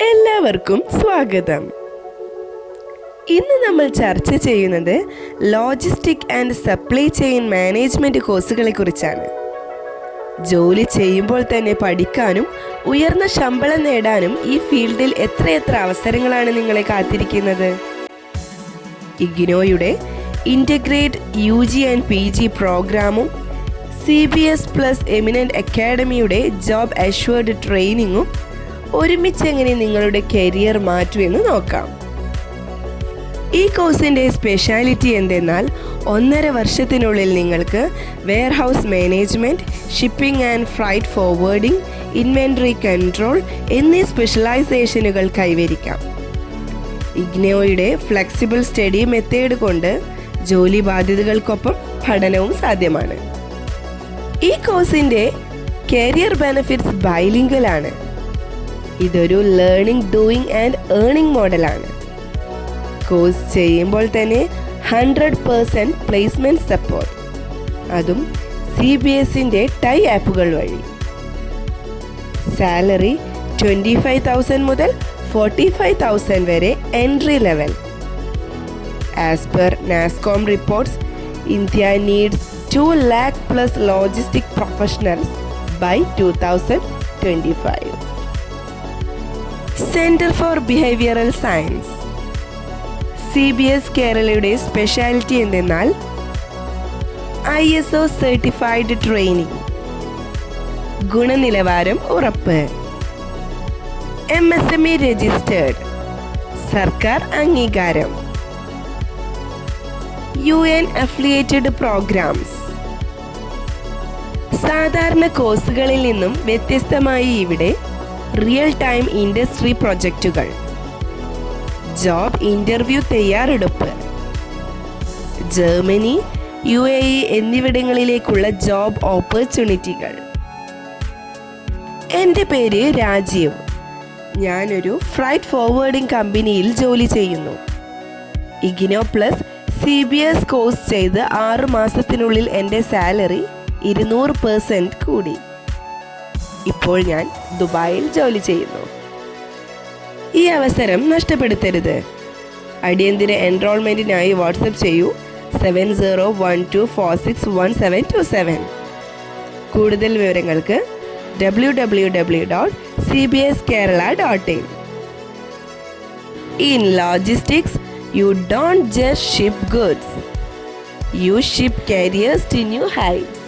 എല്ലാവർക്കും സ്വാഗതം. ഇന്ന് നമ്മൾ ചർച്ച ചെയ്യുന്നത് logistic and supply chain management കോഴ്സുകളെ കുറിച്ചാണ്. ജോലി ചെയ്യുമ്പോൾ തന്നെ പഠിക്കാനും ഉയർന്ന ശമ്പളം നേടാനും ഈ ഫീൽഡിൽ എത്രയെത്ര അവസരങ്ങളാണ് നിങ്ങളെ കാത്തിരിക്കുന്നത്. ഇഗ്നോയുടെ ഇൻ്റഗ്രേറ്റ് UG ആൻഡ് PG പ്രോഗ്രാമും CBS പ്ലസ് എമിനൻ്റ് അക്കാഡമിയുടെ ജോബ് അഷ്വേർഡ് ട്രെയിനിങ്ങും ഒരുമിച്ച് എങ്ങനെ നിങ്ങളുടെ കരിയർ മാറ്റുമെന്ന് നോക്കാം. ഈ കോഴ്സിൻ്റെ സ്പെഷ്യാലിറ്റി എന്തെന്നാൽ 1.5 വർഷത്തിനുള്ളിൽ നിങ്ങൾക്ക് warehouse management, shipping and freight forwarding, inventory control എന്നീ സ്പെഷ്യലൈസേഷനുകൾ കൈവരിക്കാം. ഇഗ്നോയുടെ ഫ്ലെക്സിബിൾ സ്റ്റഡി മെത്തേഡ് കൊണ്ട് ജോലി ബാധ്യതകൾക്കൊപ്പം പഠനവും സാധ്യമാണ്. ഈ കോഴ്സിൻ്റെ കരിയർ ബെനിഫിറ്റ്സ് ബൈലിംഗലാണ്. ഇതൊരു ലേണിംഗ്, ഡൂയിങ് ആൻഡ് ഏർണിംഗ് മോഡലാണ്. കോഴ്സ് ചെയ്യുമ്പോൾ തന്നെ 100% പ്ലേസ്മെൻറ്റ് സപ്പോർട്ട്, അതും CBSൻ്റെ ടൈ ആപ്പുകൾ വഴി. സാലറി 25,000 മുതൽ 45,000 വരെ entry level. As per NASSCOM reports, India needs 2 lakh plus logistic professionals by 2025. Centre for behavioural science. CBS കേരളയുടെ സ്പെഷ്യാലിറ്റി എന്തെന്നാൽ ISO സർട്ടിഫൈഡ് ട്രെയിനിങ്, ഗുണനിലവാരം ഉറപ്പ്, MSME രജിസ്റ്റേർഡ്, സർക്കാർ അംഗീകാരം, UN അഫിലിയേറ്റഡ് പ്രോഗ്രാംസ്. സാധാരണ കോഴ്സുകളിൽ നിന്നും വ്യത്യസ്തമായി ഇവിടെ റിയൽ ടൈം ഇൻഡസ്ട്രി പ്രൊജക്റ്റുകൾ, ജോബ് ഇൻ്റർവ്യൂ തയ്യാറെടുപ്പ്, ജർമ്മനി, UAE എന്നിവിടങ്ങളിലേക്കുള്ള ജോബ് ഓപ്പർച്യൂണിറ്റികൾ. എൻ്റെ പേര് രാജീവ്. ഞാനൊരു ഫ്രൈറ്റ് ഫോർവേഡിംഗ് കമ്പനിയിൽ ജോലി ചെയ്യുന്നു. ഇഗ്നോ പ്ലസ് CBS കോഴ്സ് ചെയ്ത് 6 മാസത്തിനുള്ളിൽ എൻ്റെ സാലറി 200% കൂടി. ഇപ്പോൾ ഞാൻ ദുബായിൽ ജോലി ചെയ്യുന്നു. ഈ അവസരം നഷ്ടപ്പെടുത്തരുത്. അടിയന്തര എൻറോൾമെൻറ്റിനായി വാട്സപ്പ് ചെയ്യൂ 7012461727. കൂടുതൽ വിവരങ്ങൾക്ക് www.cbskerala.in. In logistics, you don't just ship goods, you ship careers to new heights.